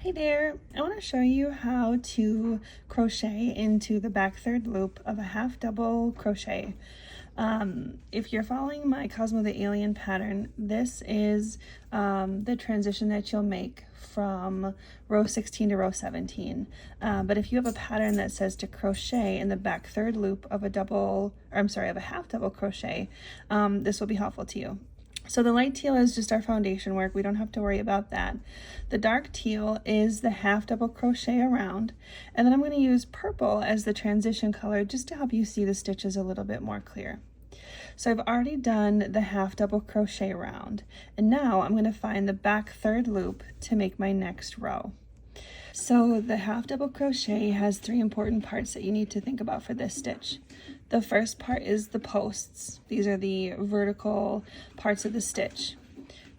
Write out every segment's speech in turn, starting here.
Hey there, I want to show you how to crochet into the back third loop of a half double crochet. If you're following my Cosmo the Alien pattern, this is the transition that you'll make from row 16 to row 17. But if you have a pattern that says to crochet in the back third loop of a half double crochet, this will be helpful to you. So the light teal is just our foundation work. We don't have to worry about that. The dark teal is the half double crochet around. And then I'm going to use purple as the transition color just to help you see the stitches a little bit more clear. So I've already done the half double crochet around. And now I'm going to find the back third loop to make my next row. So the half double crochet has three important parts that you need to think about for this stitch. The first part is the posts. These are the vertical parts of the stitch.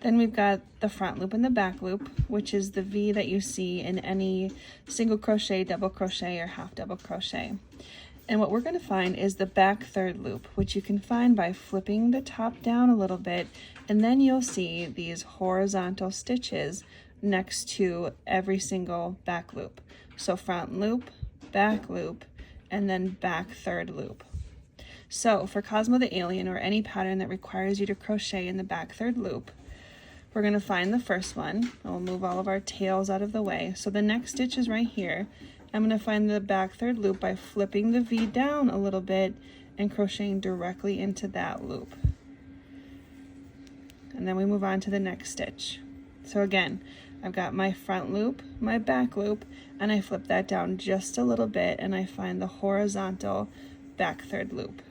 Then we've got the front loop and the back loop, which is the V that you see in any single crochet, double crochet, or half double crochet. And what we're going to find is the back third loop, which you can find by flipping the top down a little bit, and then you'll see these horizontal stitches next to every single back loop. So front loop, and then back third loop. So for Cosmo the Alien, or any pattern that requires you to crochet in the back third loop, we're going to find the first one. We'll move all of our tails out of the way. So the next stitch is right here. I'm going to find the back third loop by flipping the V down a little bit and crocheting directly into that loop. And then we move on to the next stitch. So again, I've got my front loop, my back loop, and I flip that down just a little bit and I find the horizontal back third loop.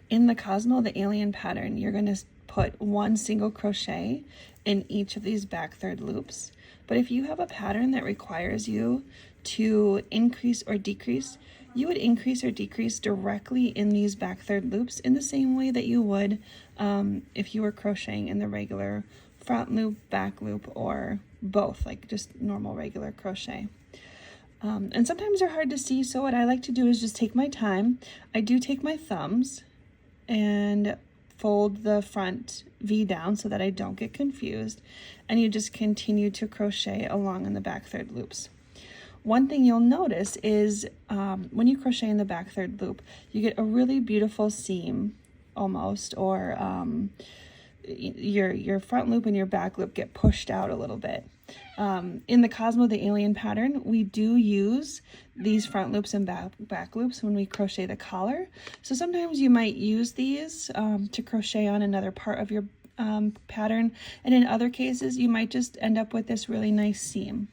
In the Cosmo the Alien pattern, you're going to put one single crochet in each of these back third loops. But if you have a pattern that requires you to increase or decrease, you would increase or decrease directly in these back third loops in the same way that you would if you were crocheting in the regular front loop, back loop, or both, like just normal regular crochet. And sometimes they're hard to see, so what I like to do is just take my time. I do take my thumbs and fold the front V down so that I don't get confused, and you just continue to crochet along in the back third loops. One thing you'll notice is when you crochet in the back third loop, you get a really beautiful seam almost, or your front loop and your back loop get pushed out a little bit. In the Cosmo the Alien pattern, we do use these front loops and back loops when we crochet the collar. So sometimes you might use these to crochet on another part of your pattern, and in other cases you might just end up with this really nice seam.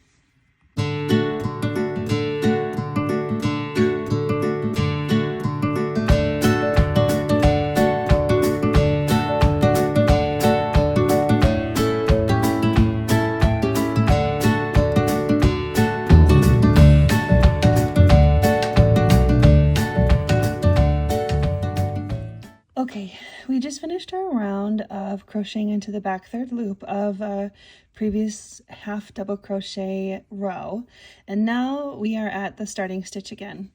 Okay, we just finished our round of crocheting into the back third loop of a previous half double crochet row, and now we are at the starting stitch again.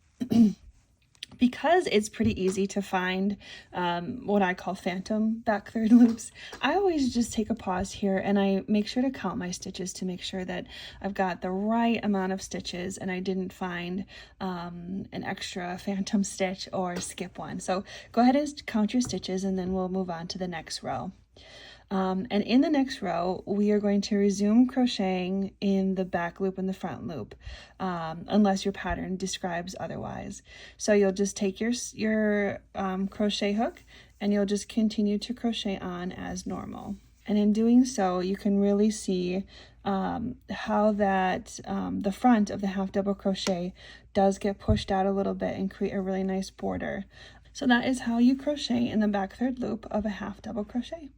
Because it's pretty easy to find what I call phantom back third loops, I always just take a pause here and I make sure to count my stitches to make sure that I've got the right amount of stitches and I didn't find an extra phantom stitch or skip one. So go ahead and count your stitches and then we'll move on to the next row. And in the next row, we are going to resume crocheting in the back loop and the front loop, unless your pattern describes otherwise. So you'll just take your crochet hook and you'll just continue to crochet on as normal. And in doing so, you can really see how that the front of the half double crochet does get pushed out a little bit and create a really nice border. So that is how you crochet in the back third loop of a half double crochet.